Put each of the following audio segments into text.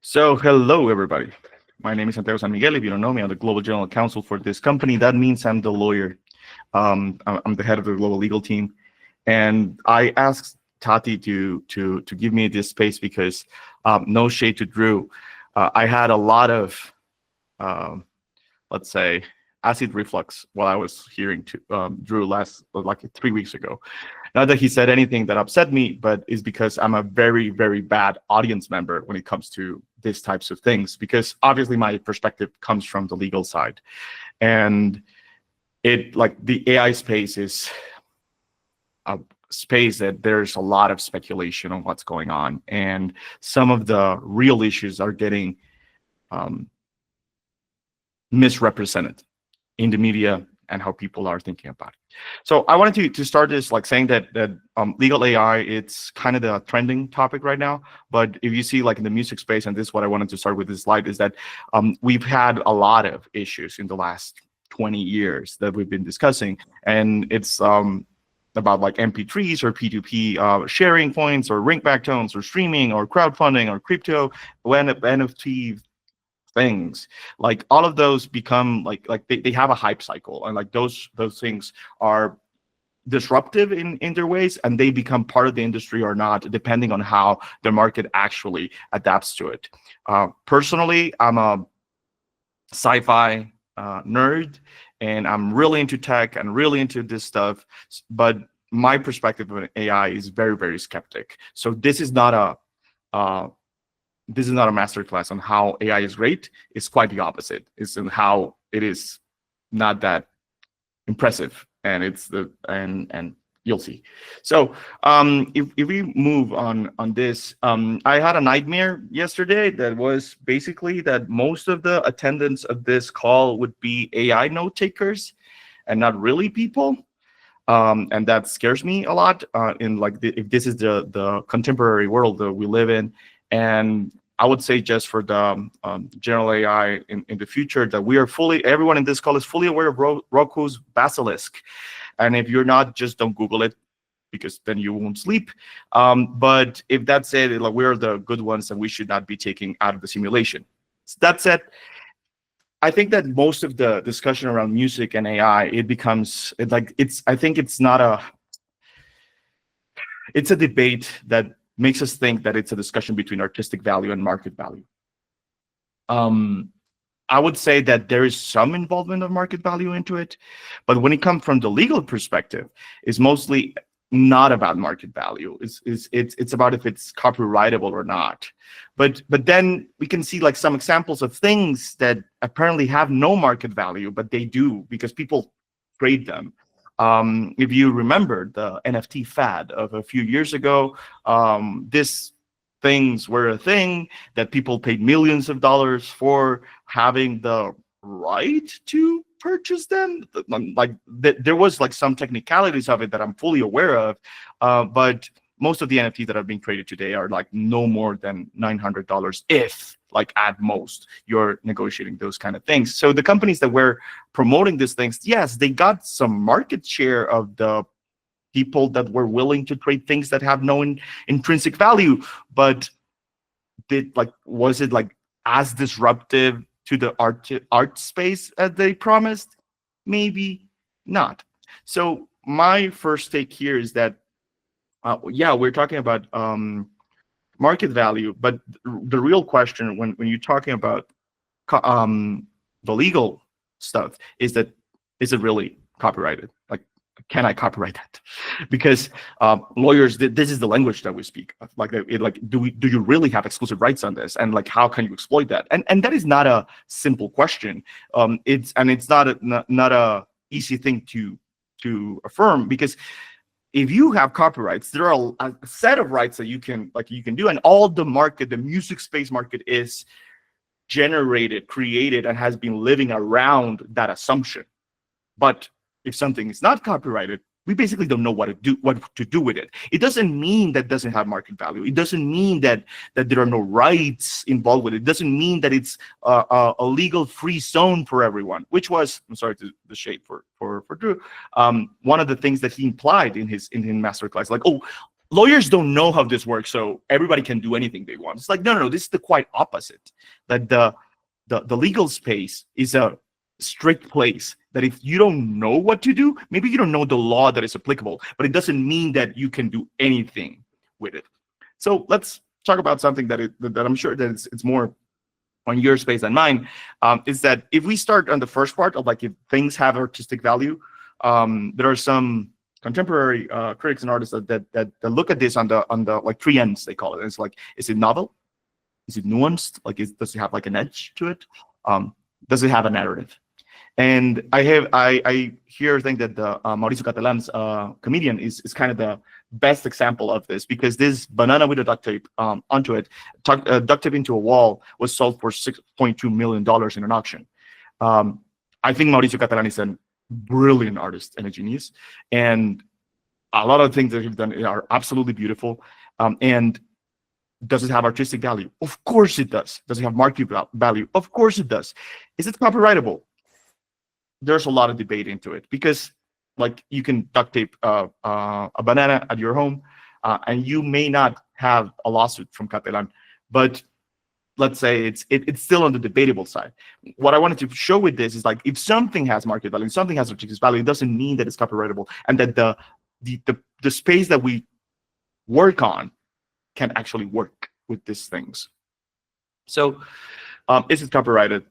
So, hello everybody. My name is Santiago Sanmiguel. If you don't know me, I'm the global general counsel for this company. That means I'm the lawyer. I'm the head of the global legal team, and I asked Tati to give me this space because no shade to Drew. I had a lot of um, let's say acid reflux while I was hearing to Drew last like 3 weeks ago. Not that he said anything that upset me, but it's because I'm a very, very bad audience member when it comes to these types of things, because obviously my perspective comes from the legal side. And it like the AI space is a space that there's a lot of speculation on what's going on. And some of the real issues are getting um, misrepresented in the media and how people are thinking about it. So I wanted to start this like saying that legal AI, it's kind of the trending topic right now. But if you see like in the music space, and this is what I wanted to start with this slide, is that we've had a lot of issues in the last 20 years that we've been discussing, and it's about like MP3s or P2P sharing points or ringback tones or streaming or crowdfunding or crypto, when NFT things, like all of those become like they have a hype cycle, and like those things are disruptive in their ways, and they become part of the industry or not, depending on how the market actually adapts to it. Personally, I'm a sci-fi nerd, and I'm really into tech and really into this stuff, but my perspective of AI is very, very skeptic. So this is not a masterclass on how AI is great. It's quite the opposite. It's in how it is not that impressive, and it's the and you'll see. So if we move on this, I had a nightmare yesterday that was basically that most of the attendants of this call would be AI note takers and not really people. And that scares me a lot in like if this is the contemporary world that we live in. And I would say just for the general AI in the future, that we are everyone in this call is fully aware of Roku's Basilisk. And if you're not, just don't Google it, because then you won't sleep. But if that's it, like we're the good ones and we should not be taking out of the simulation. That said, I think that most of the discussion around music and AI, I think it's a debate that makes us think that it's a discussion between artistic value and market value. I would say that there is some involvement of market value into it, but when it comes from the legal perspective, it's mostly not about market value. It's about if it's copyrightable or not. But then we can see like some examples of things that apparently have no market value, but they do because people trade them. If you remember the NFT fad of a few years ago, these things were a thing that people paid millions of dollars for having the right to purchase them. There was like some technicalities of it that I'm fully aware of, but most of the NFTs that are being created today are like no more than $900, if like at most you're negotiating those kind of things. So the companies that were promoting these things, yes, they got some market share of the people that were willing to trade things that have no intrinsic value, but was it like as disruptive to the art space as they promised? Maybe not. So my first take here is that yeah, we're talking about market value, but the real question when you're talking about the legal stuff is that, is it really copyrighted? Like, can I copyright that? Because lawyers, this is the language that we speak. Like, do you really have exclusive rights on this? And like, how can you exploit that? And that is not a simple question. It's not a easy thing to affirm, because if you have copyrights, there are a set of rights that you can do, and all the music space market is generated, created, and has been living around that assumption. But if something is not copyrighted, we basically don't know what to do with it. It doesn't mean that it doesn't have market value. It doesn't mean that there are no rights involved with it. It doesn't mean that it's a legal free zone for everyone, which was, I'm sorry to the shade for Drew, one of the things that he implied in his masterclass, like, oh, Lawyers don't know how this works, so everybody can do anything they want. It's like, no, no, no, this is the quite opposite. That the legal space is a strict place that if you don't know what to do, maybe you don't know the law that is applicable, but it doesn't mean that you can do anything with it. So let's talk about something that I'm sure that it's more on your space than mine. Is that if we start on the first part of like if things have artistic value, there are some contemporary critics and artists that look at this on the like three ends they call it. It's like, is it novel? Is it nuanced? Like, does it have like an edge to it? Um, does it have a narrative? And I here think that the Mauricio Catalan's comedian is kind of the best example of this, because this banana with a duct tape onto it, duct tape into a wall, was sold for $6.2 million in an auction. I think Mauricio Catalan is a brilliant artist and a genius, and a lot of things that he's done are absolutely beautiful. And does it have artistic value? Of course it does. Does it have market value? Of course it does. Is it copyrightable? There's a lot of debate into it, because like you can duct tape a banana at your home, and you may not have a lawsuit from Catalan, but let's say it's still on the debatable side. What I wanted to show with this is like, if something has market value, something has artistic value, it doesn't mean that it's copyrightable, and that the space that we work on can actually work with these things. So is it copyrighted?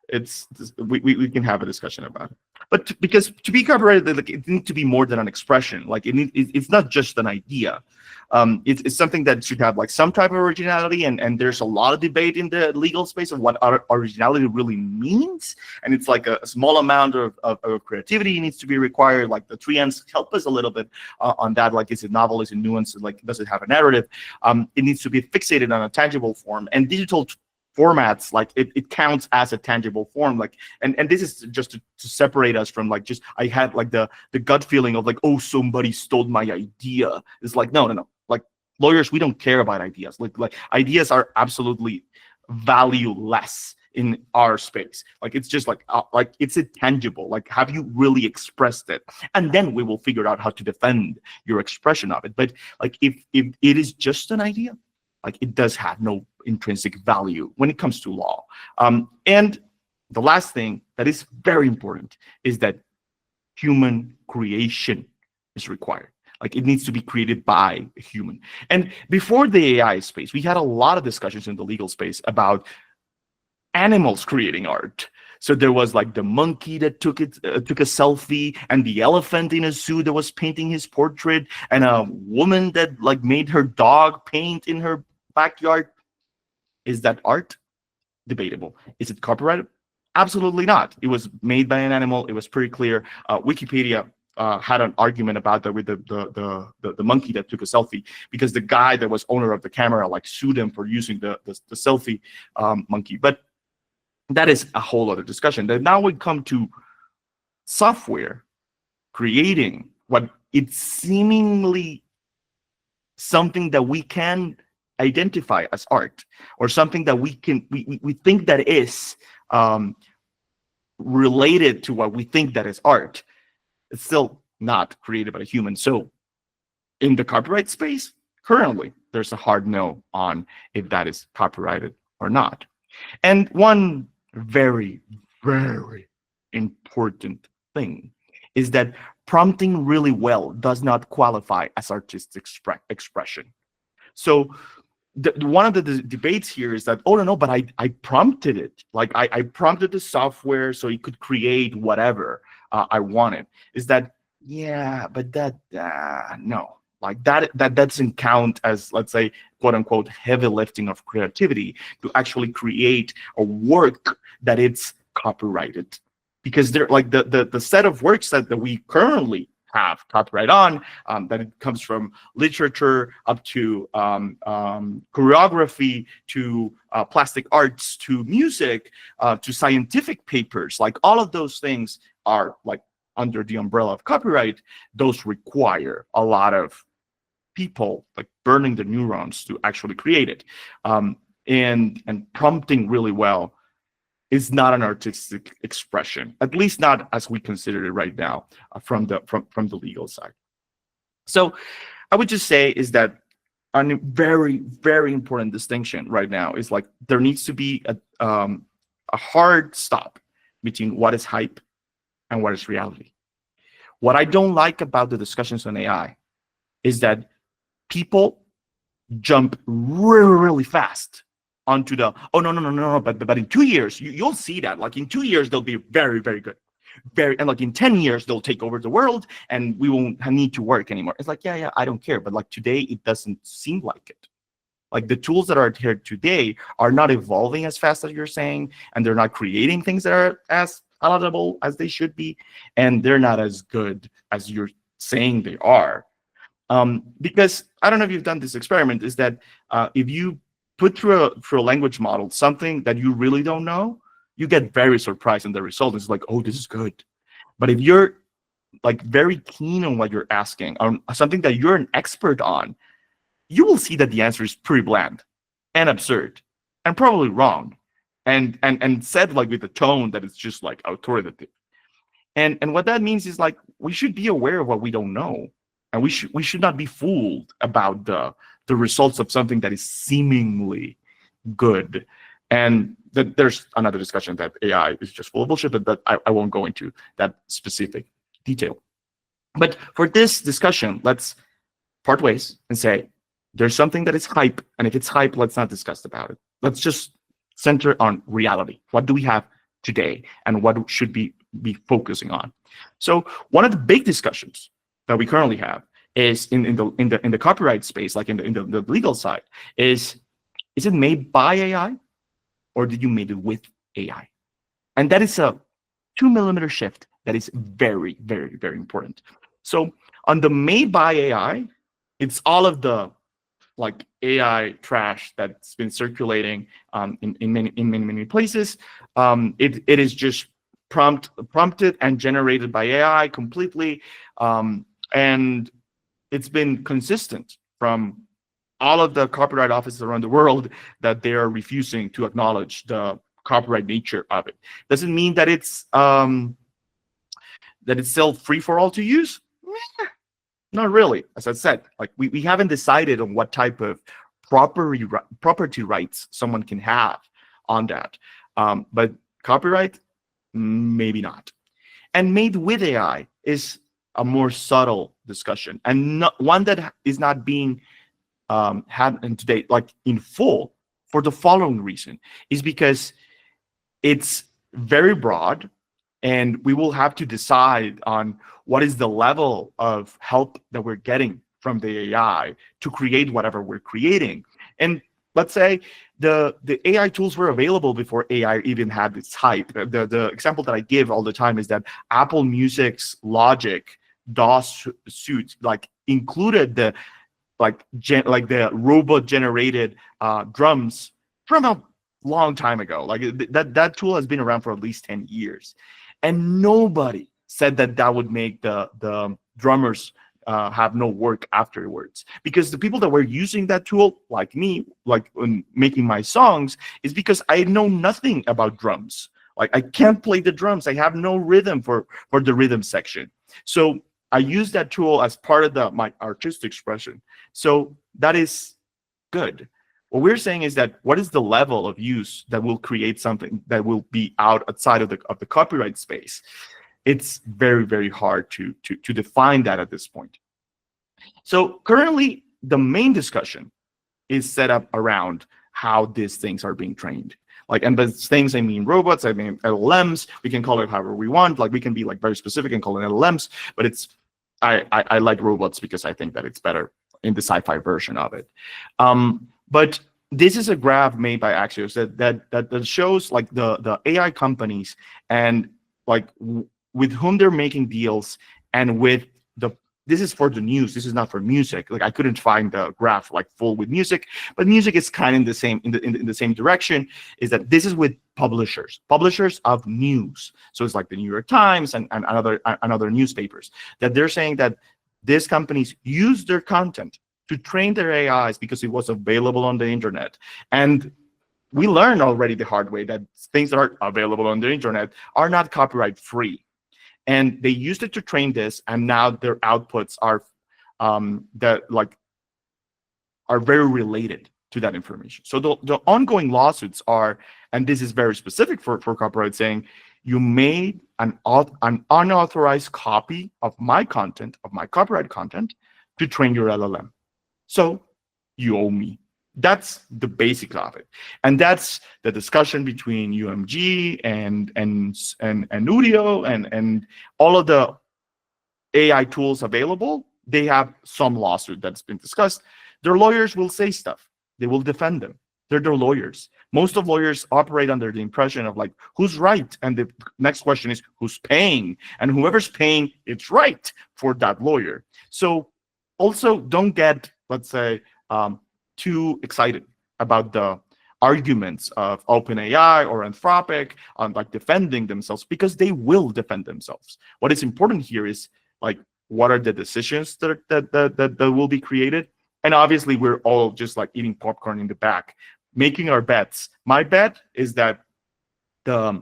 It's we can have a discussion about it, but because to be copyrighted, like, it needs to be more than an expression. Like it's not just an idea. It's something that should have like some type of originality, and there's a lot of debate in the legal space of what originality really means, and it's like a small amount of creativity needs to be required. Like the three ends help us a little bit on that. Like, is it novel? Is it nuanced? Like, does it have a narrative? It needs to be fixated on a tangible form, and digital formats, like it counts as a tangible form. Like, and this is just to separate us from like, just I had like the gut feeling of like, oh, somebody stole my idea. It's like, no, no, no. Like, lawyers, we don't care about ideas. Like ideas are absolutely valueless in our space. Like, it's just like it's intangible. Like, have you really expressed it? And then we will figure out how to defend your expression of it. But like, if it is just an idea, like, it does have no intrinsic value when it comes to law. And the last thing that is very important is that human creation is required. Like, it needs to be created by a human. And before the AI space, we had a lot of discussions in the legal space about animals creating art. So there was like the monkey that took a selfie, and the elephant in a zoo that was painting his portrait, and a woman that like made her dog paint in her backyard. Is that art? Debatable. Is it copyrighted? Absolutely not. It was made by an animal. It was pretty clear. Wikipedia had an argument about that with the monkey that took a selfie, because the guy that was owner of the camera like sued him for using the selfie monkey. But that is a whole other discussion. Then now we come to software creating what it's seemingly something that we can identify as art, or something that we think that is related to what we think that is art. It's still not created by a human. So in the copyright space, currently, there's a hard no on if that is copyrighted or not. And one very, very important thing is that prompting really well does not qualify as artistic expression. So one of the debates here is that, oh, no, but I prompted it. Like, I prompted the software so it could create whatever I wanted. Is that, yeah, but that, no. Like, that doesn't count as, let's say, quote unquote, heavy lifting of creativity to actually create a work that it's copyrighted. Because they're like the set of works that we currently have copyright on, that it comes from literature up to choreography, to plastic arts, to music, to scientific papers. Like, all of those things are like under the umbrella of copyright. Those require a lot of people like burning the neurons to actually create it, and prompting really well is not an artistic expression, at least not as we consider it right now, from the legal side. So I would just say is that a very, very important distinction right now is like there needs to be a hard stop between what is hype and what is reality. What I don't like about the discussions on AI is that people jump really, really fast onto the, oh, no, no, no, no, no, but in 2 years, you'll see that. Like in 2 years, they'll be very, very good. And like in 10 years, they'll take over the world and we won't need to work anymore. It's like, yeah, yeah, I don't care. But like today, it doesn't seem like it. Like the tools that are here today are not evolving as fast as you're saying, and they're not creating things that are as palatable as they should be, and they're not as good as you're saying they are. Because I don't know if you've done this experiment, is that if you put through a language model something that you really don't know, you get very surprised in the result. It's like, oh, this is good. But if you're like very keen on what you're asking, on something that you're an expert on, you will see that the answer is pretty bland and absurd and probably wrong and said like with a tone that is just like authoritative. And what that means is like we should be aware of what we don't know, and we should not be fooled about the results of something that is seemingly good. And that there's another discussion that AI is just full of bullshit, but I won't go into that specific detail. But for this discussion, let's part ways and say there's something that is hype, and if it's hype, let's not discuss about it. Let's just center on reality. What do we have today, and what should be focusing on? So one of the big discussions that we currently have is in the copyright space, like in the legal side, is it made by AI or did you made it with AI? And that is a 2 millimeter shift that is very, very, very important. So on the made by AI, it's all of the like AI trash that's been circulating in many places. It is just prompted and generated by AI completely, and it's been consistent from all of the copyright offices around the world that they are refusing to acknowledge the copyright nature of it. Doesn't mean that it's still free for all to use. Not really. As I said, like we haven't decided on what type of property rights someone can have on that. But copyright, maybe not. And made with AI is a more subtle discussion, and not one that is not being had in today, like in full, for the following reason, is because it's very broad, and we will have to decide on what is the level of help that we're getting from the AI to create whatever we're creating. And let's say the AI tools were available before AI even had its hype. The example that I give all the time is that Apple Music's Logic DAW suite like included the the robot generated drums from a long time ago. Like that tool has been around for at least 10 years. And nobody said that would make the drummers have no work afterwards. Because the people that were using that tool, like me, like when making my songs, is because I know nothing about drums. Like I can't play the drums. I have no rhythm for the rhythm section. So I use that tool as part of my artistic expression. So that is good. What we're saying is that what is the level of use that will create something that will be outside of the copyright space? It's very, very hard to define that at this point. So currently, the main discussion is set up around how these things are being trained. Like, and by things, I mean robots, I mean LLMs. We can call it however we want. Like, we can be like very specific and call it LLMs. But I like robots because I think that it's better in the sci-fi version of it. But this is a graph made by Axios that shows like the AI companies and like with whom they're making deals, and with this is for the news. This is not for music. Like I couldn't find the graph like full with music, but music is kind of in the same direction. Is that this is with publishers of news. So it's like the New York Times and other newspapers, that they're saying that these companies use their content to train their AIs because it was available on the internet. And we learned already the hard way that things that are available on the internet are not copyright free. And they used it to train this, and now their outputs are that like are very related to that information. So the ongoing lawsuits are, and this is very specific for copyright, saying you made an unauthorized copy of my content, of my copyright content, to train your LLM. So you owe me. That's the basics of it, and that's the discussion between UMG and Udio and all of the AI tools available. They have some lawsuit that's been discussed. Their lawyers will say stuff. They will defend them. They're their lawyers. Most of lawyers operate under the impression of like, who's right? And the next question is, who's paying? And whoever's paying, it's right for that lawyer. So also don't get, let's say, too excited about the arguments of OpenAI or Anthropic on like defending themselves, because they will defend themselves. What is important here is like, what are the decisions that will be created? And obviously, we're all just like eating popcorn in the back, making our bets. My bet is that the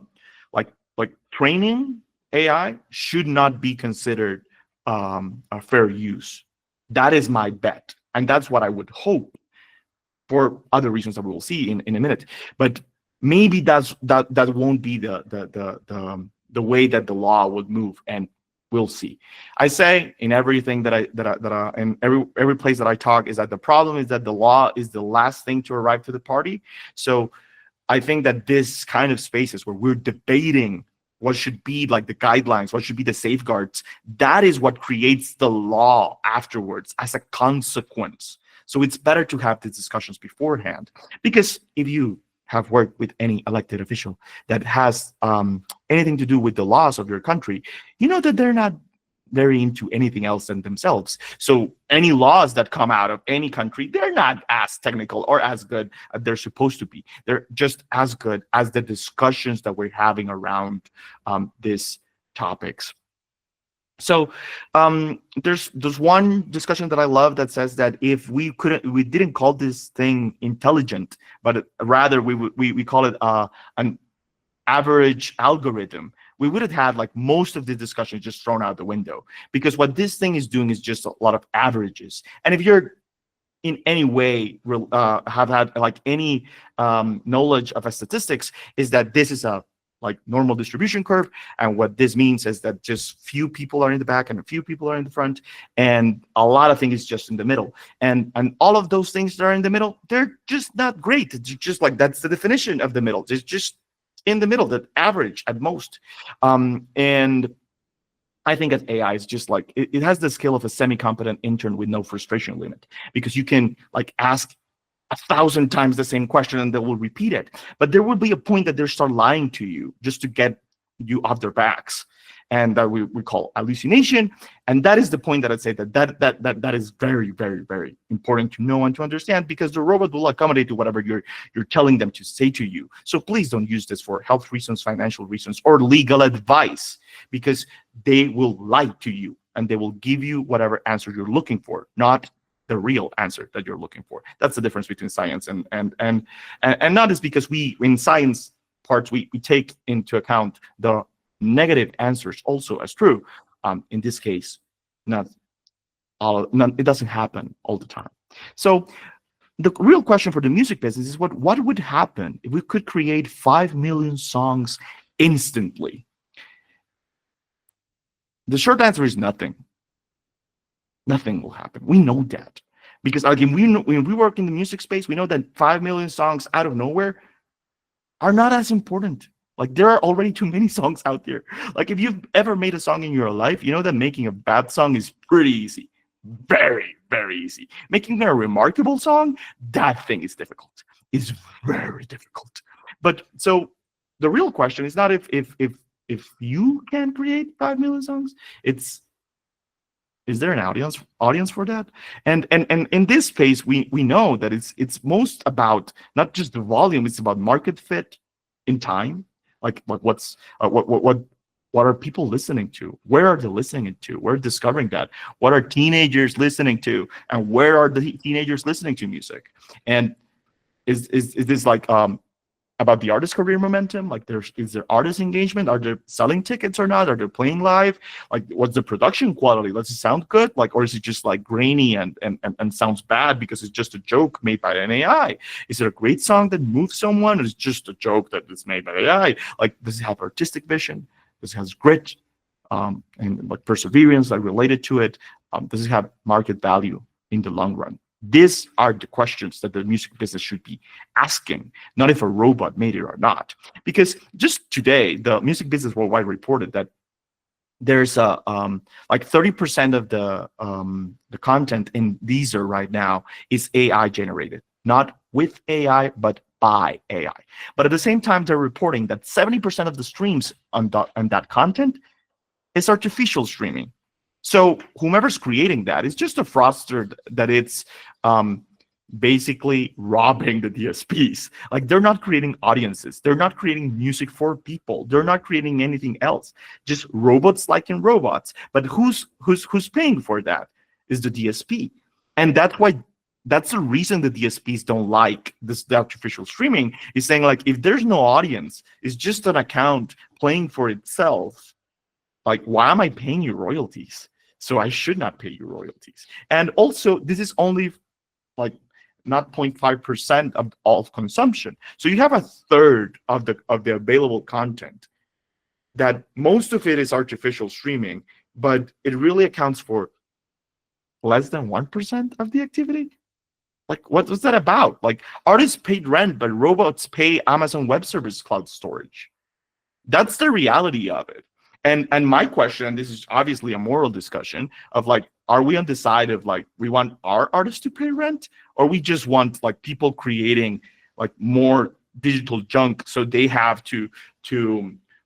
like training AI should not be considered a fair use. That is my bet, and that's what I would hope, for other reasons that we will see in a minute. But maybe that won't be the way that the law would move, and we'll see. I say in everything that I in every place that I talk, is that the problem is that the law is the last thing to arrive to the party. So I think that this kind of spaces where we're debating what should be like the guidelines, what should be the safeguards, that is what creates the law afterwards as a consequence. So it's better to have these discussions beforehand, because if you have worked with any elected official that has anything to do with the laws of your country, you know that they're not very into anything else than themselves. So any laws that come out of any country, they're not as technical or as good as they're supposed to be. They're just as good as the discussions that we're having around these topics. So there's one discussion that I love that says that if we didn't call this thing intelligent, but rather we call it an average algorithm, we would have had like most of the discussion just thrown out the window, because what this thing is doing is just a lot of averages. And if you're in any way have had like any knowledge of statistics, is that this is a like normal distribution curve, and what this means is that just few people are in the back and a few people are in the front, and a lot of things is just in the middle, and all of those things that are in the middle, they're just not great. It's just like, that's the definition of the middle. It's just in the middle, that average at most. And I think that AI is just like, it has the skill of a semi-competent intern with no frustration limit, because you can like ask 1,000 times the same question and they will repeat it. But there will be a point that they start lying to you just to get you off their backs. And that we call hallucination. And that is the point that I'd say that is very, very, very important to know and to understand, because the robot will accommodate to whatever you're telling them to say to you. So please don't use this for health reasons, financial reasons, or legal advice, because they will lie to you and they will give you whatever answer you're looking for, not the real answer that you're looking for. That's the difference between science and not, is because we, in science parts, we take into account the negative answers also as true. In this case, it doesn't happen all the time. So the real question for the music business is what would happen if we could create 5 million songs instantly? The short answer is nothing. Nothing will happen. We know that, because again, when we work in the music space, we know that 5 million songs out of nowhere are not as important. Like, there are already too many songs out there. Like, if you've ever made a song in your life, you know that making a bad song is pretty easy. Very, very easy. Making a remarkable song, that thing is difficult. It's very difficult. But so the real question is not if you can create 5 million songs, it's, is there an audience for that? And in this space, we know that it's most about not just the volume, it's about market fit in time. Like what are people listening to? Where are they listening to? We're discovering that. What are teenagers listening to? And where are the teenagers listening to music? And is this like about the artist career momentum. Like, is there artist engagement? Are they selling tickets or not? Are they playing live? Like, what's the production quality? Does it sound good? Like, or is it just like grainy and sounds bad because it's just a joke made by an AI? Is it a great song that moves someone, or is it just a joke that is made by AI? Like, does it have artistic vision? Does it have grit, and like perseverance, like related to it? Does it have market value in the long run? These are the questions that the music business should be asking, not if a robot made it or not. Because just today, the music business worldwide reported that there's a like 30% of the content in Deezer right now is AI generated, not with AI, but by AI. But at the same time, they're reporting that 70% of the streams on that content is artificial streaming. So whomever's creating that is just a fraudster that it's basically robbing the DSPs. Like, they're not creating audiences. They're not creating music for people. They're not creating anything else. Just robots liking robots. But who's paying for that is the DSP. And that's the reason the DSPs don't like the artificial streaming, is saying, like, if there's no audience, it's just an account playing for itself. Like, why am I paying you royalties? So I should not pay you royalties. And also, this is only like not 0.5% of all consumption. So you have a third of the available content that most of it is artificial streaming, but it really accounts for less than 1% of the activity. Like, what was that about? Like, artists paid rent, but robots pay Amazon Web Service cloud storage. That's the reality of it. And my question, and this is obviously a moral discussion, of like, are we on the side of like, we want our artists to pay rent, or we just want like people creating like more digital junk so they have to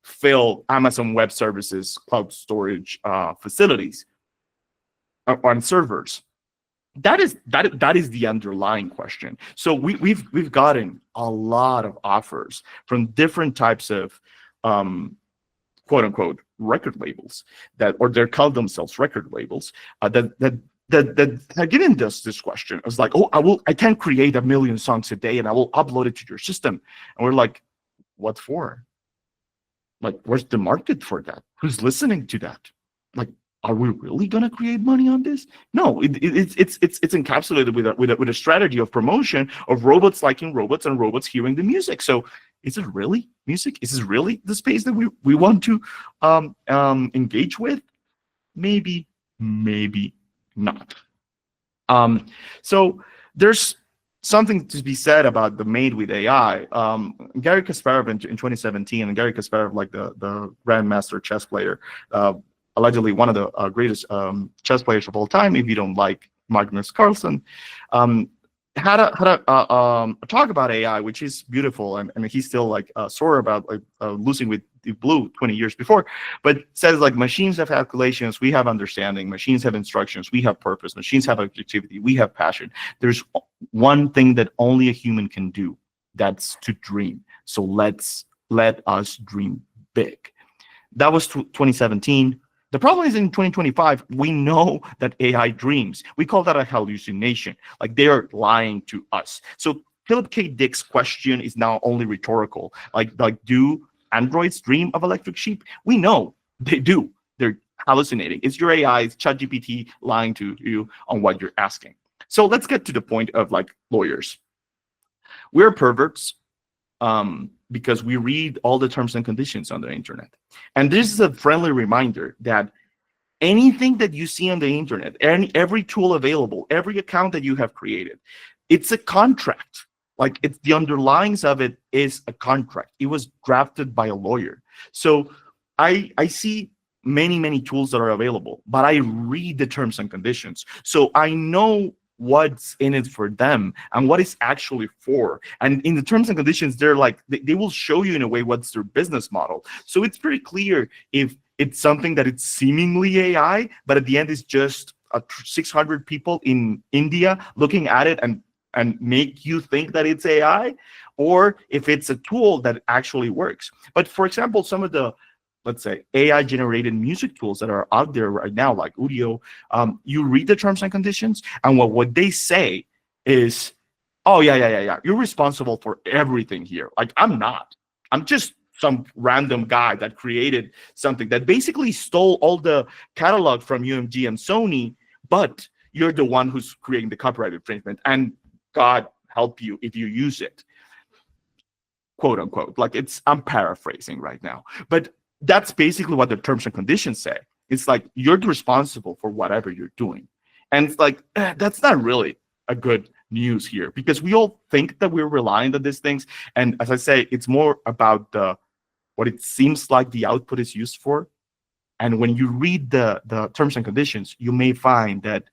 fill Amazon Web Services cloud storage facilities on servers? That is the underlying question. So we've gotten a lot of offers from different types of quote unquote record labels or they call themselves record labels that have given us this question. It's like, oh, I can create 1 million songs a day and I will upload it to your system. And we're like, what for? Like, where's the market for that? Who's listening to that? Like, are we really gonna create money on this? No, it's encapsulated with a strategy of promotion of robots liking robots and robots hearing the music. So is it really music? Is this really the space that we want to engage with? Maybe not. So there's something to be said about the made with AI. Gary Kasparov in 2017, and Gary Kasparov, like the grandmaster chess player, allegedly one of the greatest chess players of all time, if you don't like Magnus Carlsen, had a talk about AI, which is beautiful, and he's still like sore about like losing with Deep Blue 20 years before, but says like, machines have calculations, we have understanding, machines have instructions, we have purpose, machines have objectivity, we have passion. There's one thing that only a human can do, that's to dream. So let us dream big. That was 2017. The problem is in 2025, we know that AI dreams. We call that a hallucination. Like, they are lying to us. So Philip K. Dick's question is now only rhetorical. Like do androids dream of electric sheep? We know they do. They're hallucinating. It's your AI, it's ChatGPT lying to you on what you're asking. So let's get to the point of like lawyers. We're perverts. Because we read all the terms and conditions on the internet. And this is a friendly reminder that anything that you see on the internet, every tool available, every account that you have created, it's a contract. Like, it's the underlyings of it is a contract. It was drafted by a lawyer. So I see many tools that are available, but I read the terms and conditions. So I know what's in it for them and what it's actually for. And in the terms and conditions, they're like, they will show you in a way what's their business model. So it's pretty clear if it's something that it's seemingly AI, but at the end it's just 600 people in India looking at it and make you think that it's AI, or if it's a tool that actually works. But for example, some of the, let's say, AI-generated music tools that are out there right now, like Udio, you read the terms and conditions, and what they say is Oh yeah, yeah, yeah, yeah. You're responsible for everything here. Like I'm not. I'm just some random guy that created something that basically stole all the catalog from UMG and Sony, but you're the one who's creating the copyright infringement. And God help you if you use it, quote unquote. Like I'm paraphrasing right now, but that's basically what the terms and conditions say. It's like you're responsible for whatever you're doing, and it's like that's not really a good news here because we all think that we're reliant on these things, and as I say, it's more about the what it seems like the output is used for. And when you read the terms and conditions, you may find that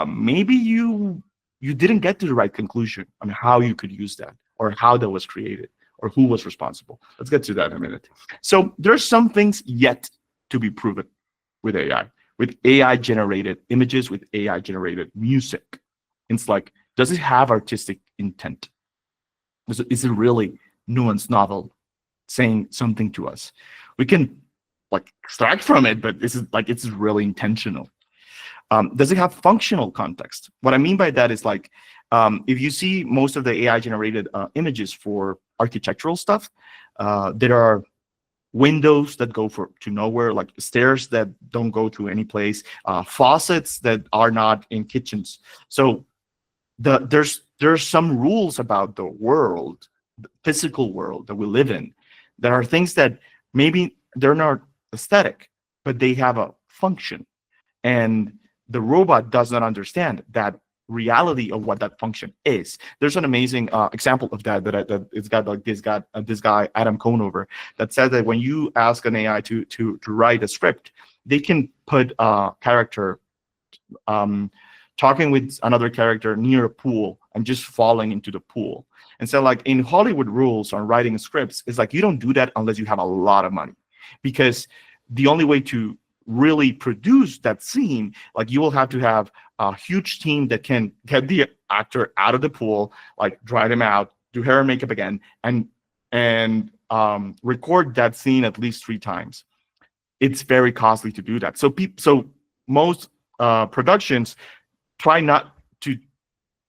maybe you didn't get to the right conclusion on how you could use that or how that was created or who was responsible. Let's get to that in a minute. So there's some things yet to be proven with AI generated images, with AI generated music. It's like, does it have artistic intent? Is it really nuanced novel saying something to us? We can like extract from it, but this is like it's really intentional. Does it have functional context? What I mean by that is like, if you see most of the AI generated images for architectural stuff, there are windows that go to nowhere, like stairs that don't go to any place, faucets that are not in kitchens. So there's some rules about the world, the physical world that we live in. There are things that maybe they're not aesthetic, but they have a function. And the robot does not understand that reality of what that function is. There's an amazing example of that it's got like this guy Adam Conover that said that when you ask an AI to write a script, they can put a character talking with another character near a pool and just falling into the pool. And so like in Hollywood rules on writing scripts, it's like you don't do that unless you have a lot of money, because the only way to really produce that scene, like you will have to have a huge team that can get the actor out of the pool, like dry them out, do hair and makeup again, and record that scene at least 3 times. It's very costly to do that. So most productions try not to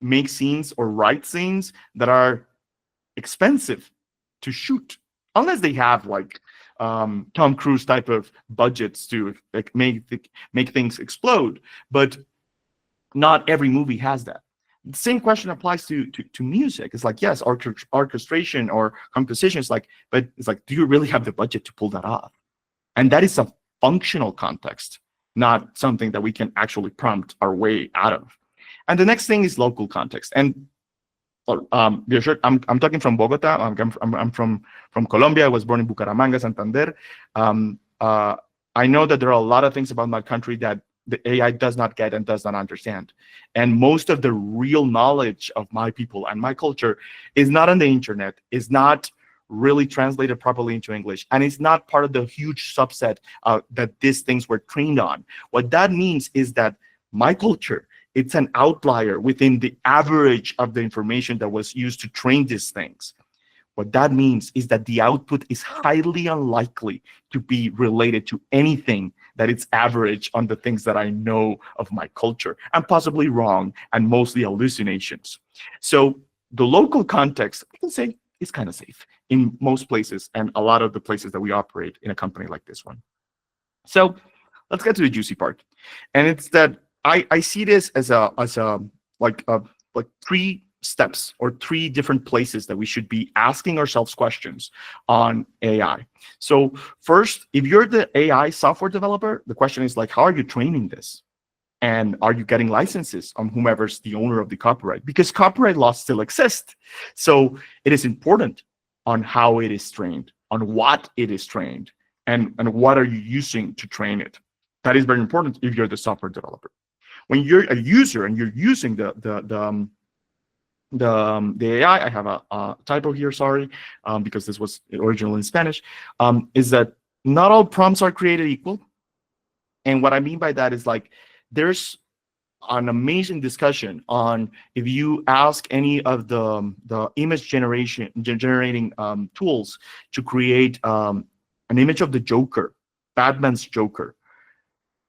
make scenes or write scenes that are expensive to shoot, unless they have like Tom Cruise type of budgets to like make things explode. But not every movie has that. The same question applies to music. It's like, yes, orchestration or composition is like, but it's like, do you really have the budget to pull that off? And that is a functional context, not something that we can actually prompt our way out of. And the next thing is local context. And I'm talking from Bogota. I'm from Colombia. I was born in Bucaramanga, Santander. I know that there are a lot of things about my country that the AI does not get and does not understand. And most of the real knowledge of my people and my culture is not on the internet, is not really translated properly into English, and it's not part of the huge subset that these things were trained on. What that means is that my culture, it's an outlier within the average of the information that was used to train these things. What that means is that the output is highly unlikely to be related to anything that it's average on the things that I know of my culture, and possibly wrong, and mostly hallucinations. So the local context, I can say, is kind of safe in most places and a lot of the places that we operate in a company like this one. So let's get to the juicy part. And it's that I see this as a like 3 steps or 3 different places that we should be asking ourselves questions on AI. So first, if you're the AI software developer, the question is like, how are you training this? And are you getting licenses on whomever's the owner of the copyright? Because copyright laws still exist. So it is important on how it is trained, on what it is trained, and what are you using to train it. That is very important if you're the software developer. When you're a user and you're using the AI, I have a typo here, sorry, because this was original in Spanish, is that not all prompts are created equal. And what I mean by that is like, there's an amazing discussion on if you ask any of the image generating tools to create an image of the Joker, Batman's Joker,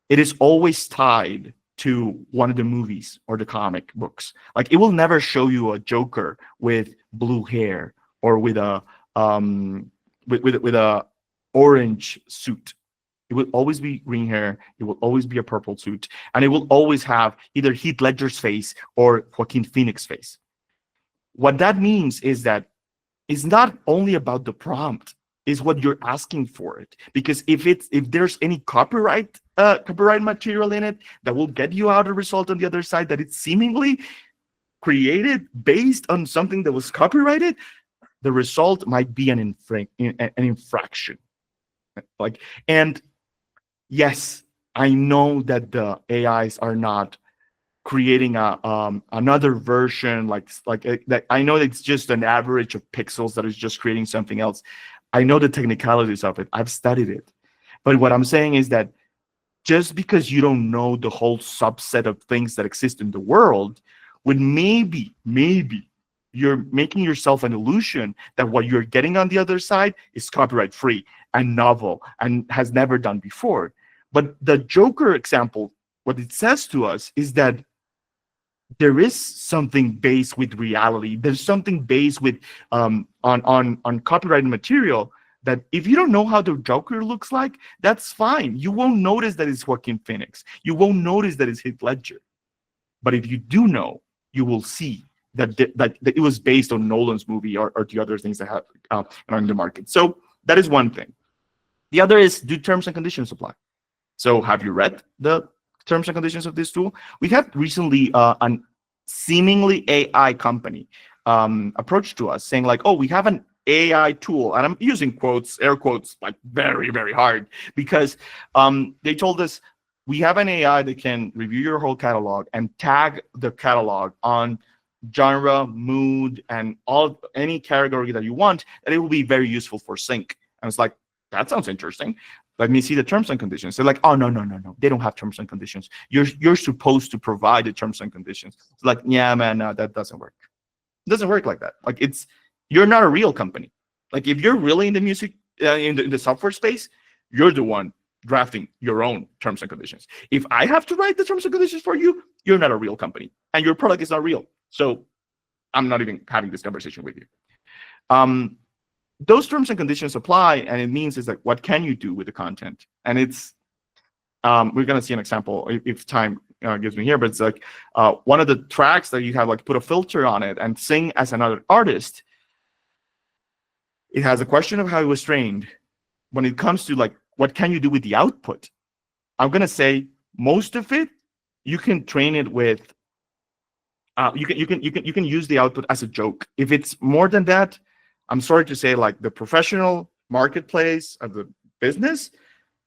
it is always tied to one of the movies or the comic books. Like, it will never show you a Joker with blue hair or with a with a orange suit. It will always be green hair. It will always be a purple suit, and it will always have either Heath Ledger's face or Joaquin Phoenix's face. What that means is that it's not only about the prompt, is what you're asking for it. Because if there's any copyright material in it that will get you out a result on the other side that it's seemingly created based on something that was copyrighted, the result might be an infraction. Like, and yes, I know that the AIs are not creating another version that. I know it's just an average of pixels that is just creating something else. I know the technicalities of it. I've studied it. But what I'm saying is that just because you don't know the whole subset of things that exist in the world, when maybe you're making yourself an illusion that what you're getting on the other side is copyright free and novel and has never done before. But the Joker example, what it says to us is that there is something based with reality. There's something based with on copyrighted material that if you don't know how the Joker looks like, that's fine. You won't notice that it's Joaquin Phoenix. You won't notice that it's Heath Ledger. But if you do know, you will see that it was based on Nolan's movie or the other things that have are in the market. So that is one thing. The other is, do terms and conditions apply? So have you read the terms and conditions of this tool? We had recently an seemingly AI company approach to us saying like, oh, we have an AI tool, and I'm using quotes, air quotes, like very, very hard, because they told us we have an AI that can review your whole catalog and tag the catalog on genre, mood, and any category that you want, and it will be very useful for sync. And it's like, that sounds interesting. Let me see the terms and conditions. They're like, oh, no. They don't have terms and conditions. You're supposed to provide the terms and conditions. It's like, yeah, man, no, that doesn't work. It doesn't work like that. Like, you're not a real company. Like, if you're really in the music, in the software space, you're the one drafting your own terms and conditions. If I have to write the terms and conditions for you, you're not a real company, and your product is not real. So I'm not even having this conversation with you. Those terms and conditions apply, and it means is like, what can you do with the content? And it's we're gonna see an example if time gives me here, but it's like one of the tracks that you have, like, put a filter on it and sing as another artist. It has a question of how it was trained. When it comes to like, what can you do with the output? I'm gonna say most of it you can train it with. You can use the output as a joke. If it's more than that, I'm sorry to say, like, the professional marketplace of the business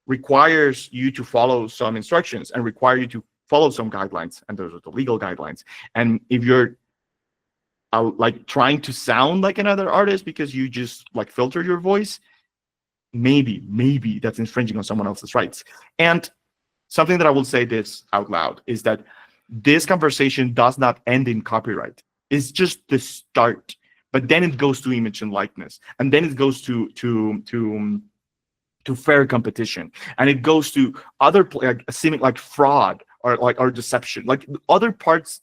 requires you to follow some instructions and require you to follow some guidelines, and those are the legal guidelines. And if you're like trying to sound like another artist because you just like filter your voice, maybe that's infringing on someone else's rights. And something that I will say this out loud is that this conversation does not end in copyright. It's just the start. But then it goes to image and likeness, and then it goes to fair competition, and it goes to other seeming like fraud or deception, like other parts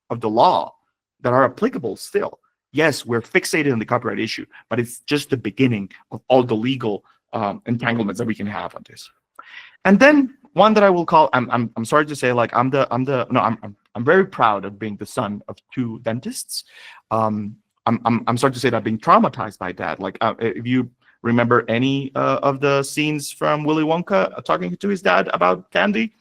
of the law that are applicable still. Yes, we're fixated on the copyright issue, but it's just the beginning of all the legal entanglements that we can have on this. And then one that I will call, I'm sorry to say, like, I'm very proud of being the son of two dentists. I'm sorry to say that I've been traumatized by that. Like, if you remember any of the scenes from Willy Wonka talking to his dad about candy,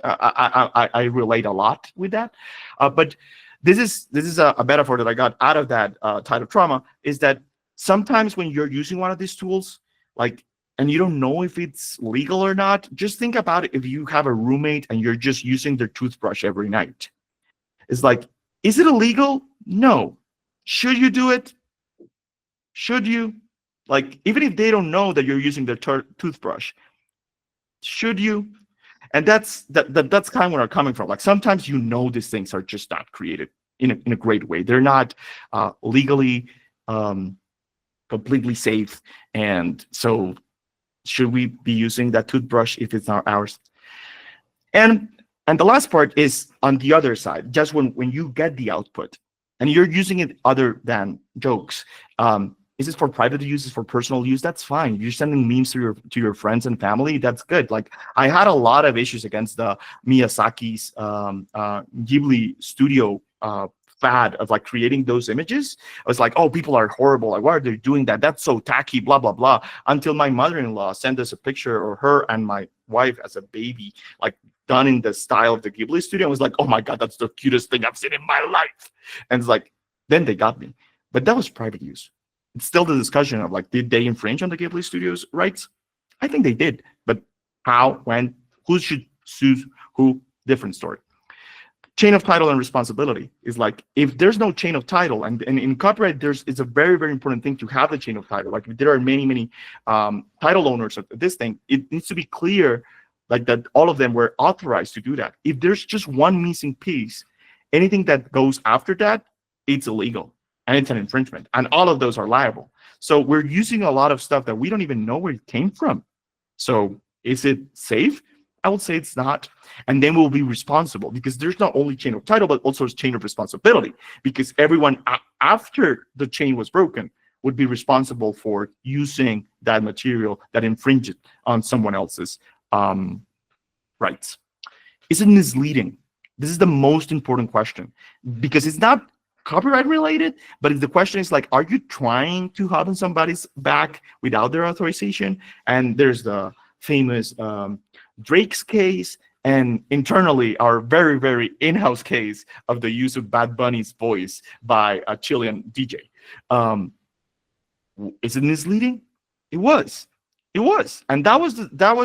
I relate a lot with that. But this is a metaphor that I got out of that type of trauma, is that sometimes when you're using one of these tools, like, and you don't know if it's legal or not, just think about it. If you have a roommate and you're just using their toothbrush every night, it's like, is it illegal? No. Should you do it? Should you? Like, even if they don't know that you're using their toothbrush, should you? And that's kind of where I'm coming from. Like, sometimes these things are just not created in a great way. They're not legally completely safe. And so should we be using that toothbrush if it's not ours? And And the last part is on the other side, just when you get the output and you're using it other than jokes. Is this for private use? Is for personal use? That's fine. You're sending memes to your friends and family. That's good. Like I had a lot of issues against the Miyazaki's Ghibli studio fad of like creating those images. I was like, oh, people are horrible. Like, why are they doing that? That's so tacky, blah, blah, blah. Until my mother-in-law sent us a picture of her and my wife as a baby, like done in the style of the Ghibli studio. I was like, oh my God, that's the cutest thing I've seen in my life. And it's like, then they got me. But that was private use. It's still the discussion of like, did they infringe on the Ghibli Studios rights? I think they did. But how, when, who should sue who? Different story. Chain of title and responsibility is like, if there's no chain of title, and in copyright, it's a very, very important thing to have the chain of title. Like if there are many, many title owners of this thing, it needs to be clear like that all of them were authorized to do that. If there's just one missing piece, anything that goes after that, it's illegal and it's an infringement, and all of those are liable. So we're using a lot of stuff that we don't even know where it came from. So is it safe? I would say it's not. And then we'll be responsible, because there's not only chain of title, but also chain of responsibility, because everyone after the chain was broken would be responsible for using that material that infringed on someone else's rights. Is it misleading? This is the most important question, because it's not copyright related, but if the question is like, are you trying to hop on somebody's back without their authorization? And there's the famous Drake's case, and internally our very, very in-house case of the use of Bad Bunny's voice by a Chilean DJ. Is it misleading? It was. It was, and that was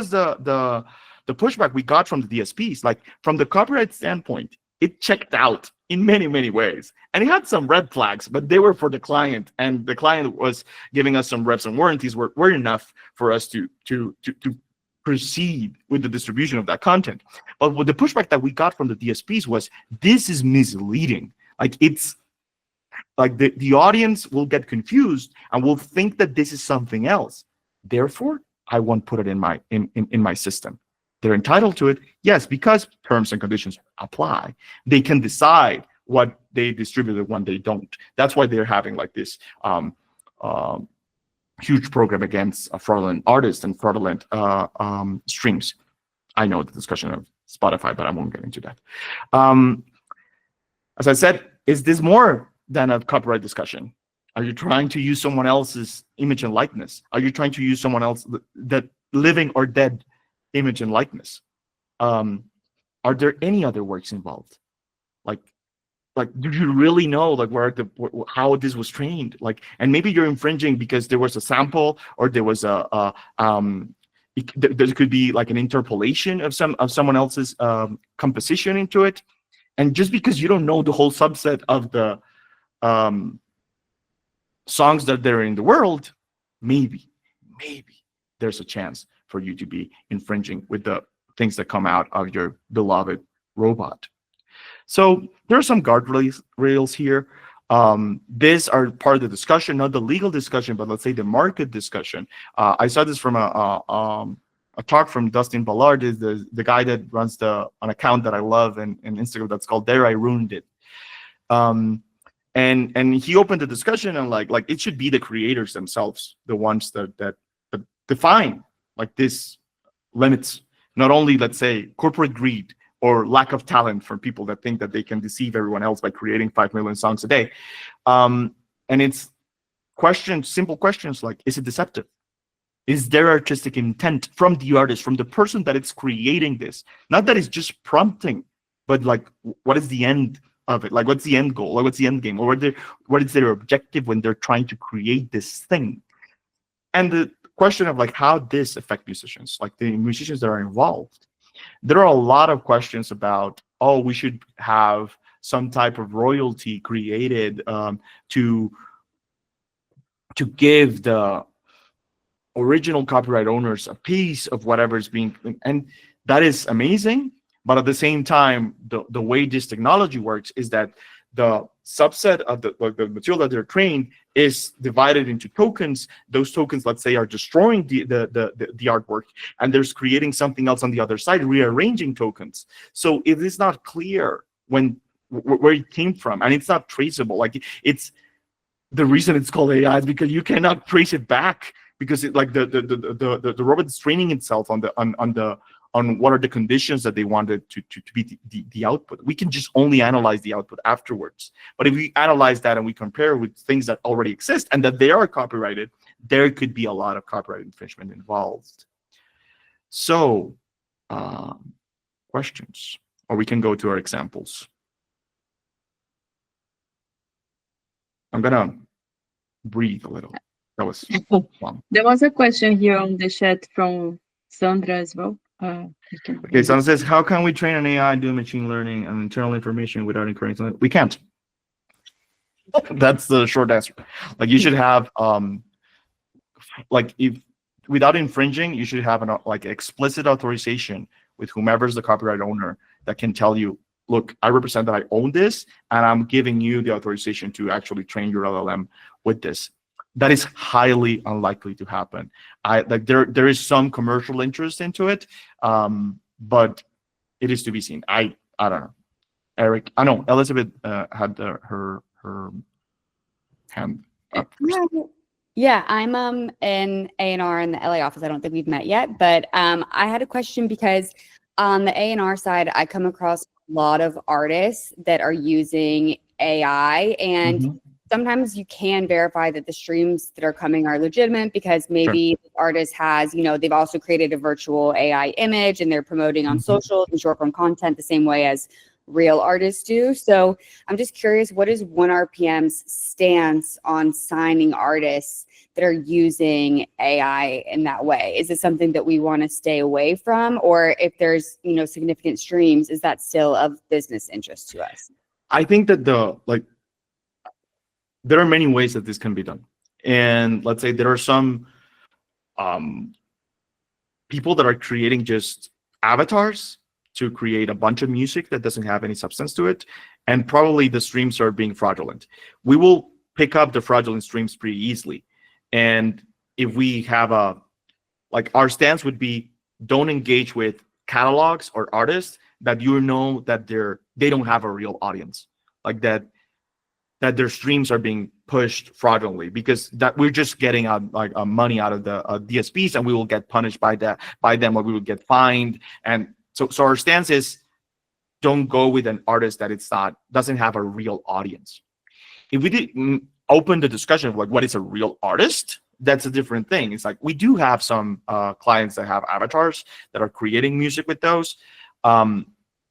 the pushback we got from the DSPs. Like from the copyright standpoint, it checked out in many, many ways, and it had some red flags, but they were for the client, and the client was giving us some reps and warranties were enough for us to proceed with the distribution of that content. But what the pushback that we got from the DSPs was, this is misleading. Like it's like the audience will get confused and will think that this is something else. Therefore, I won't put it in my system. They're entitled to it, yes, because terms and conditions apply. They can decide what they distribute and when they don't. That's why they're having like this huge program against fraudulent artists and fraudulent streams. I know the discussion of Spotify, but I won't get into that. As I said, is this more than a copyright discussion? Are you trying to use someone else's image and likeness? Are you trying to use someone else that living or dead image and likeness? Are there any other works involved? Like, do you really know like how this was trained? Like, and maybe you're infringing because there was a sample, or there was there could be like an interpolation of someone else's composition into it, and just because you don't know the whole subset of the songs that there are in the world, maybe there's a chance for you to be infringing with the things that come out of your beloved robot. So there are some guardrails here. These are part of the discussion, not the legal discussion, but let's say the market discussion. I saw this from a talk from Dustin Ballard, is the guy that runs an account that I love in Instagram that's called There I Ruined It. And he opened the discussion and like it should be the creators themselves, the ones that define like this limits, not only, let's say, corporate greed or lack of talent for people that think that they can deceive everyone else by creating 5 million songs a day. And it's simple questions like, is it deceptive? Is there artistic intent from the artist, from the person that it's creating this? Not that it's just prompting, but like, what is the end of it? Like, what's the end goal? Like, what's the end game? Or what is their objective when they're trying to create this thing? And the question of like how this affect musicians, like the musicians that are involved. There are a lot of questions about, oh, we should have some type of royalty created to give the original copyright owners a piece of whatever is being, and that is amazing. But at the same time, the way this technology works is that the subset of the material that they're trained is divided into tokens. Those tokens, let's say, are destroying the artwork, and there's creating something else on the other side, rearranging tokens. So it is not clear where it came from, and it's not traceable. Like, it's the reason it's called AI is because you cannot trace it back, because it, like the robot is training itself on what are the conditions that they wanted to be the output. We can just only analyze the output afterwards. But if we analyze that and we compare with things that already exist and that they are copyrighted, there could be a lot of copyright infringement involved. So, questions, or we can go to our examples. I'm gonna breathe a little. That was long. There was a question here on the chat from Sandra as well. Okay, someone says, how can we train an AI do machine learning and internal information without incurring something? We can't. That's the short answer. Like, you should have like, if without infringing, you should have an like explicit authorization with whomever's the copyright owner that can tell you, look, I represent that I own this, and I'm giving you the authorization to actually train your LLM with this. That is highly unlikely to happen. There is some commercial interest into it, but it is to be seen. I don't know. Eric, I know Elizabeth had her hand up first. Yeah, I'm in A&R in the LA office. I don't think we've met yet, but I had a question because on the A&R side, I come across a lot of artists that are using AI, and sometimes you can verify that the streams that are coming are legitimate because maybe the artist has, they've also created a virtual AI image and they're promoting on social and short form content the same way as real artists do. So I'm just curious, what is 1RPM's stance on signing artists that are using AI in that way? Is it something that we want to stay away from? Or if there's, significant streams, is that still of business interest to us? I think that there are many ways that this can be done. And let's say there are some people that are creating just avatars to create a bunch of music that doesn't have any substance to it. And probably the streams are being fraudulent. We will pick up the fraudulent streams pretty easily. And if we have our stance would be, don't engage with catalogs or artists that that they don't have a real audience, like that their streams are being pushed fraudulently, because that we're just getting money out of the DSPs, and we will get punished by them, or we will get fined. And so our stance is, don't go with an artist that doesn't have a real audience. If we did open the discussion of what is a real artist, that's a different thing. It's like, we do have some clients that have avatars that are creating music with those.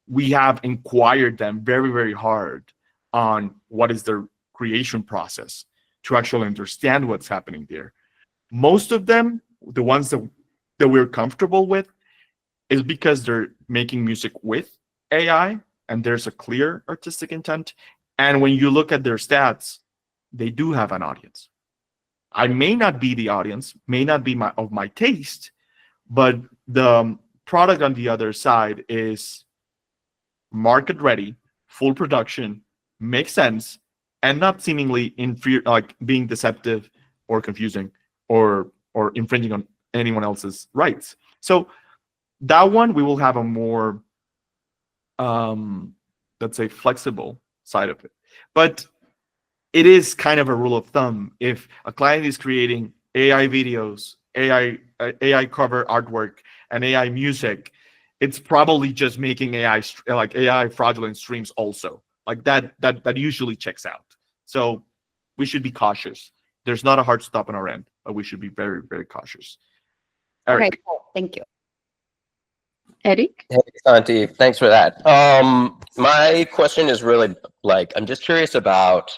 We have inquired them very, very hard on what is their creation process to actually understand what's happening there. Most of them, the ones that we're comfortable with, is because they're making music with AI and there's a clear artistic intent. And when you look at their stats, they do have an audience. I may not be the audience, may not be of my taste, but the product on the other side is market ready, full production, makes sense, and not seemingly inferior, like being deceptive or confusing or infringing on anyone else's rights. So that one, we will have a more, let's say, flexible side of it. But it is kind of a rule of thumb. If a client is creating AI videos, AI cover artwork, and AI music, it's probably just making AI fraudulent streams also. Like that usually checks out. So we should be cautious. There's not a hard stop on our end, but we should be very, very cautious. Eric. Okay, cool. Thank you. Eric? Hey, Santi, thanks for that. My question is really I'm just curious about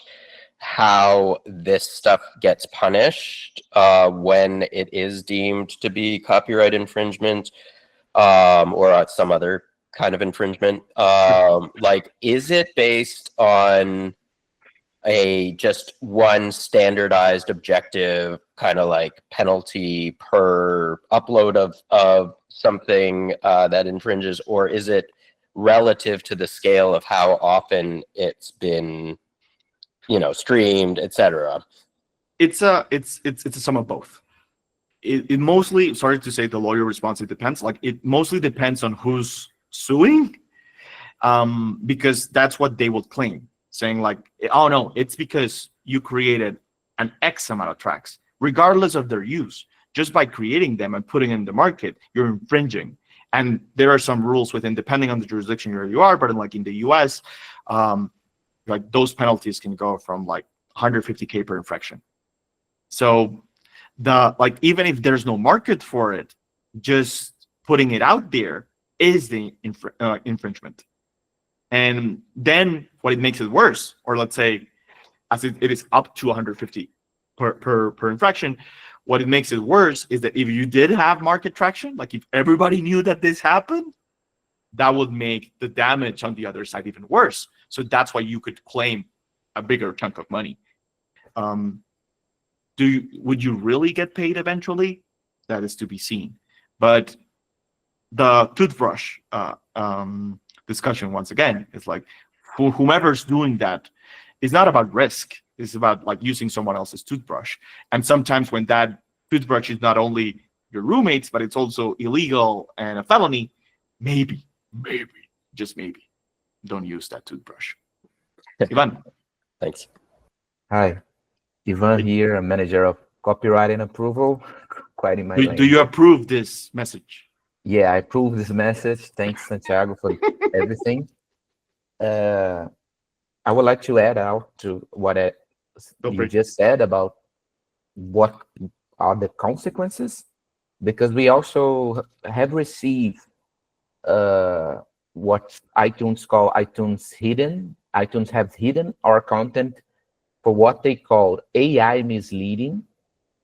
how this stuff gets punished when it is deemed to be copyright infringement or some other kind of infringement. Is it based on just one standardized objective kind of penalty per upload of something that infringes, or is it relative to the scale of how often it's been, streamed, etc. It's a sum of both. It mostly, sorry to say the lawyer response, it depends. Like, it mostly depends on who's suing, because that's what they will claim, saying like, oh no, it's because you created an X amount of tracks, regardless of their use. Just by creating them and putting in the market, you're infringing. And there are some rules within, depending on the jurisdiction where you are, but in the US, like those penalties can go from like 150K per infraction. So even if there's no market for it, just putting it out there is the infringement. And then what it makes it worse, or let's say, as it is up to 150 per infraction, what it makes it worse is that if you did have market traction, like if everybody knew that this happened, that would make the damage on the other side even worse. So that's why you could claim a bigger chunk of money. Would you really get paid eventually? That is to be seen. But the toothbrush discussion, once again, is like, whomever's doing that is not about risk. It's about like using someone else's toothbrush. And sometimes when that toothbrush is not only your roommate's, but it's also illegal and a felony, maybe, just maybe, don't use that toothbrush. Ivan. Thanks. Hi, Ivan here, a manager of copyright and approval. Quite in my lane. Do you approve this message? Yeah, I approve this message. Thanks, Santiago, for everything. I would like to add out to what you just said about what are the consequences, because we also have received what iTunes call iTunes hidden. iTunes have hidden our content for what they call AI misleading.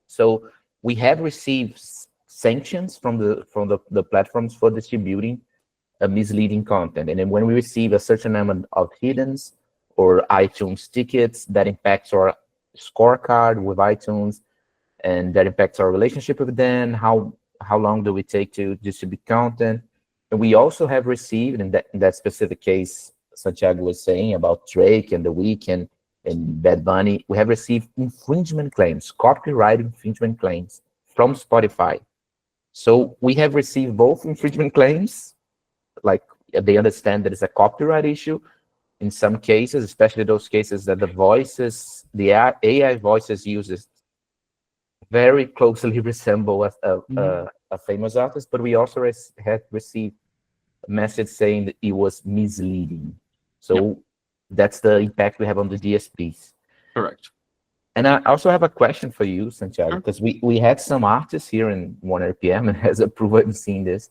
So we have received sanctions from the platforms for distributing misleading content. And then when we receive a certain amount of hiddens or iTunes tickets, that impacts our scorecard with iTunes, and that impacts our relationship with them. How long do we take to distribute content? And we also have received, in that specific case, Santiago was saying about Drake and The Weeknd and Bad Bunny, we have received infringement claims, copyright infringement claims from Spotify. So we have received both infringement claims, like they understand that it's a copyright issue. In some cases, especially those cases that the AI voices uses very closely resemble a famous artist, but we also had received a message saying that it was misleading. So that's the impact we have on the DSPs. Correct. And I also have a question for you, Santiago, because we had some artists here in 1RPM, and as a proof I've seen this,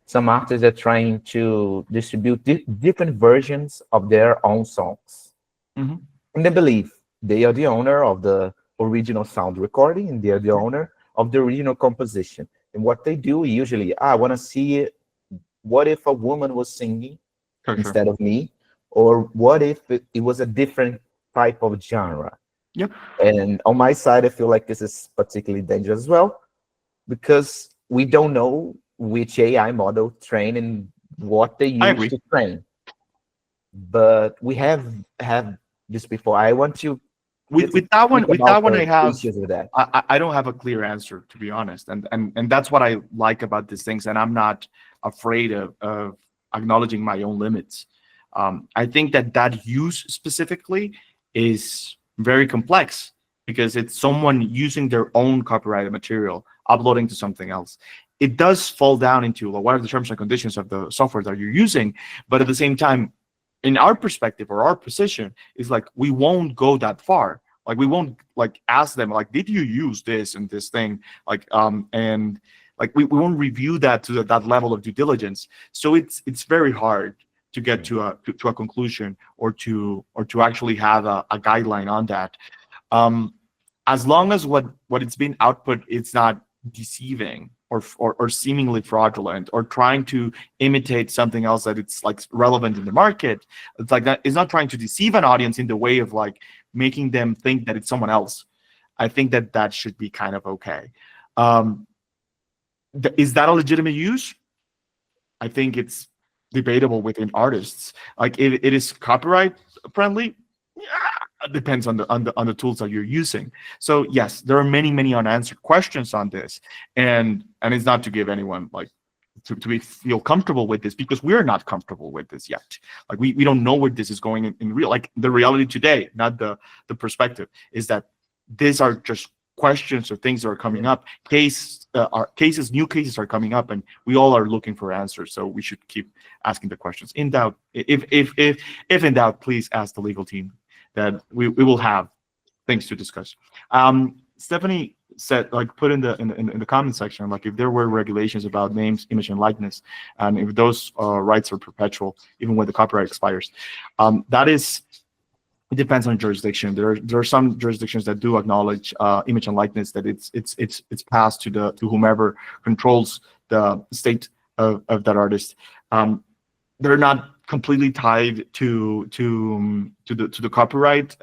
some artists are trying to distribute different versions of their own songs. Mm-hmm. And they believe they are the owner of the original sound recording, and they are the owner of the original composition. And what they do usually, I want to see it. What if a woman was singing instead of me? Or what if it was a different type of genre? Yep. And on my side, I feel like this is particularly dangerous as well, because we don't know which AI model train and what they use to train. But we have this before. I want to with that one I have issues with that. I don't have a clear answer, to be honest, and that's what I like about these things, and I'm not afraid of acknowledging my own limits. I think that use specifically is very complex, because it's someone using their own copyrighted material, uploading to something else. It does fall down into what are the terms and conditions of the software that you're using, but at the same time, in our perspective or our position, is like, we won't go that far. Like, we won't like ask them like, did you use this and this thing? Like, and like we won't review that to that level of due diligence. So it's very hard to get to a conclusion or to actually have a guideline on that. As long as what it's being output, it's not deceiving or seemingly fraudulent or trying to imitate something else that it's like relevant in the market. It's like that. It's not trying to deceive an audience in the way of like making them think that it's someone else. I think that should be kind of okay. Is that a legitimate use? I think it's debatable within artists. Like if it is copyright friendly, yeah, it depends on the tools that you're using. So yes, there are many unanswered questions on this, and it's not to give anyone like feel comfortable with this, because we're not comfortable with this yet. Like we don't know where this is going in real, like the reality today, not the perspective, is that these are just questions or things that are coming up. New cases are coming up, and we all are looking for answers. So we should keep asking the questions. In doubt, if in doubt, please ask the legal team. That we will have things to discuss. Stephanie said, like, put in the comment section, like, if there were regulations about names, image, and likeness, and if those rights are perpetual, even when the copyright expires. That is, it depends on jurisdiction. There are some jurisdictions that do acknowledge image and likeness, that it's passed to whomever controls the state of that artist. They're not completely tied to the copyright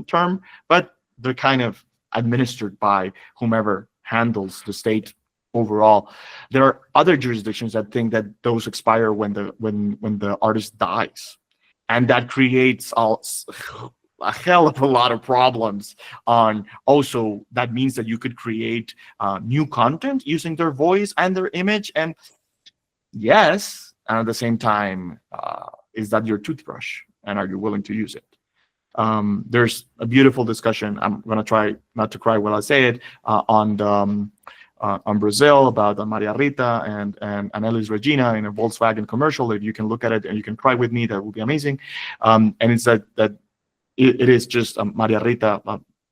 term, but they're kind of administered by whomever handles the state overall. There are other jurisdictions that think that those expire when the artist dies, and that creates a hell of a lot of problems. Also, that means that you could create new content using their voice and their image, and yes, and at the same time, is that your toothbrush, and are you willing to use it? There's a beautiful discussion. I'm going to try not to cry while I say it, on Brazil, about Maria Rita and Elis Regina in a Volkswagen commercial. If you can look at it and you can cry with me, that would be amazing. And it's that it is just Maria Rita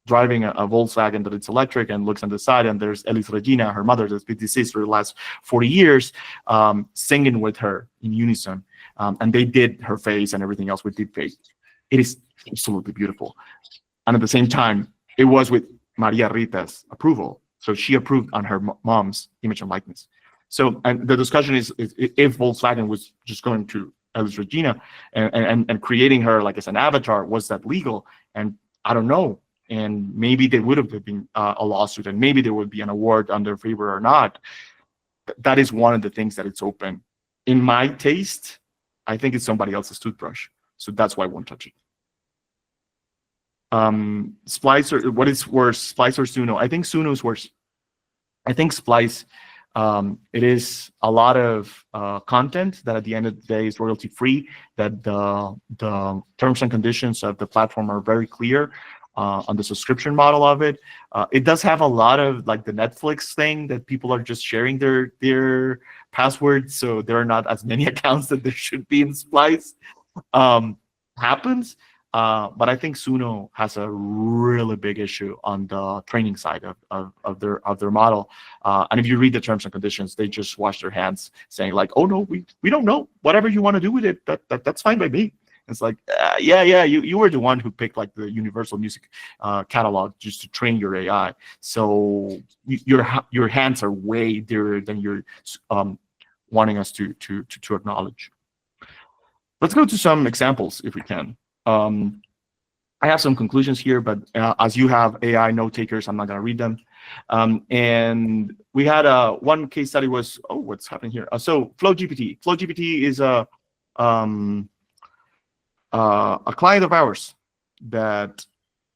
driving a Volkswagen that it's electric, and looks on the side, and there's Elis Regina, her mother, that's been deceased for the last 40 years, singing with her in unison. And they did her face and everything else with deepfake. It is absolutely beautiful. And at the same time, it was with Maria Rita's approval. So she approved on her mom's image and likeness. So, and the discussion is if Volkswagen was just going to Elis Regina and creating her like as an avatar, was that legal? And I don't know. And maybe there would have been a lawsuit, and maybe there would be an award on their favor or not. That is one of the things that it's open. In my taste, I think it's somebody else's toothbrush. So that's why I won't touch it. Splice, or what is worse, Splice or Suno? I think Suno is worse. I think Splice, it is a lot of content that at the end of the day is royalty free, that the terms and conditions of the platform are very clear on the subscription model of it. It does have a lot of like the Netflix thing, that people are just sharing their passwords, so there are not as many accounts that there should be in Splice. Happens. But I think Suno has a really big issue on the training side of their model. And if you read the terms and conditions, they just wash their hands, saying like, "Oh no, we don't know. Whatever you want to do with it, that's fine by me." It's like, yeah, you were the one who picked like the Universal Music catalog just to train your AI. So your hands are way dearer than you're wanting us to acknowledge. Let's go to some examples if we can. I have some conclusions here, but as you have AI note takers, I'm not going to read them. And we had one case study was, oh, what's happening here? So FlowGPT. FlowGPT is a client of ours that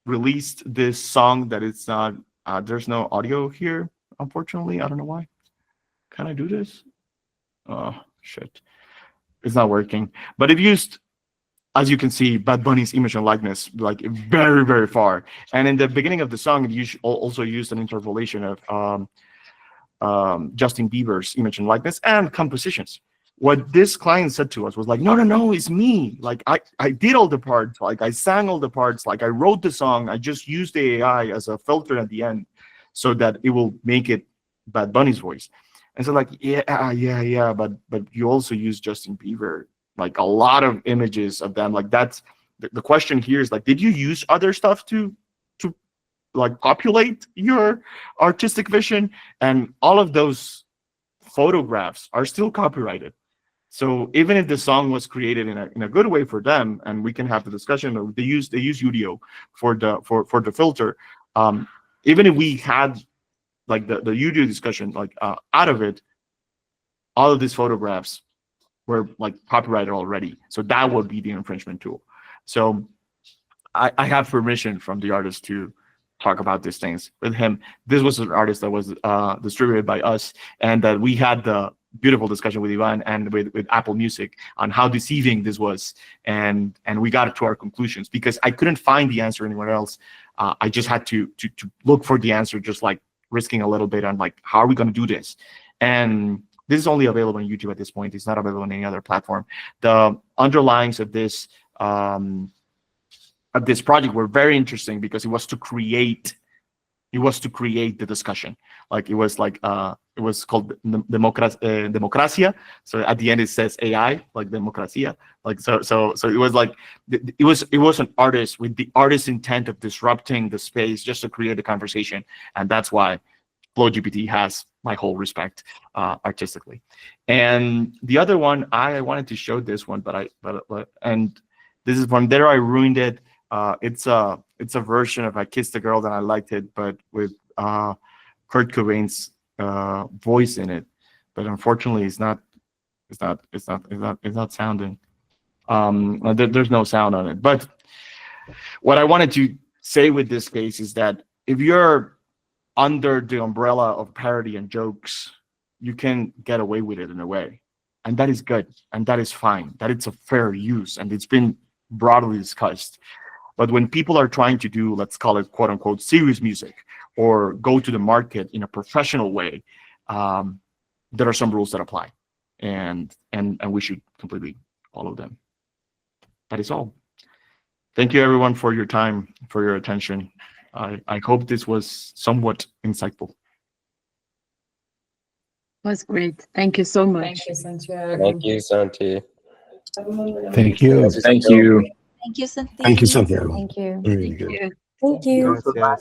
released this song that it's not, there's no audio here, unfortunately. I don't know why. Can I do this? Oh, shit. It's not working. But it used, as you can see, Bad Bunny's image and likeness, like very, very far. And in the beginning of the song, it also used an interpolation of Justin Bieber's image and likeness and compositions. What this client said to us was like, no, it's me. Like I did all the parts, like I sang all the parts, like I wrote the song. I just used the AI as a filter at the end so that it will make it Bad Bunny's voice. And so like, yeah, but you also use Justin Bieber. Like a lot of images of them, like that's the question here is like, did you use other stuff to like populate your artistic vision? And all of those photographs are still copyrighted. So even if the song was created in a good way for them, and we can have the discussion, they use Udio for the filter. Even if we had like the Udio discussion like out of it, all of these photographs were like copyrighted already. So that would be the infringement tool. So I have permission from the artist to talk about these things with him. This was an artist that was distributed by us, and that we had the beautiful discussion with Ivan and with Apple Music on how deceiving this was, and we got to our conclusions because I couldn't find the answer anywhere else. I just had to look for the answer, just like risking a little bit on like, how are we going to do this? And this is only available on YouTube at this point. It's not available on any other platform. The underlyings of this project were very interesting because it was to create the discussion. Like it was called democracia. So at the end it says AI, like democracia. Like so it was like it was an artist with the artist's intent of disrupting the space just to create a conversation, and that's why FlowGPT has my whole respect artistically. And the other one, I wanted to show this one, but and this is from There I Ruined It. It's a version of I Kissed a Girl that I liked it, but with Kurt Cobain's voice in it. But unfortunately, it's not sounding. There's no sound on it. But what I wanted to say with this case is that if you're under the umbrella of parody and jokes, you can get away with it in a way, and that is good, and that is fine. That it's a fair use, and it's been broadly discussed. But when people are trying to do, let's call it quote unquote serious music, or go to the market in a professional way, there are some rules that apply, and we should completely follow them. That is all. Thank you everyone for your time, for your attention. I hope this was somewhat insightful. Was great. Thank you so much. Thank you, Santiago. Thank you, Santi. Thank you. Thank you. Thank you, Santiago. Thank you, Santiago. Thank you. Really Thank good. you. Thank you. Goodbye.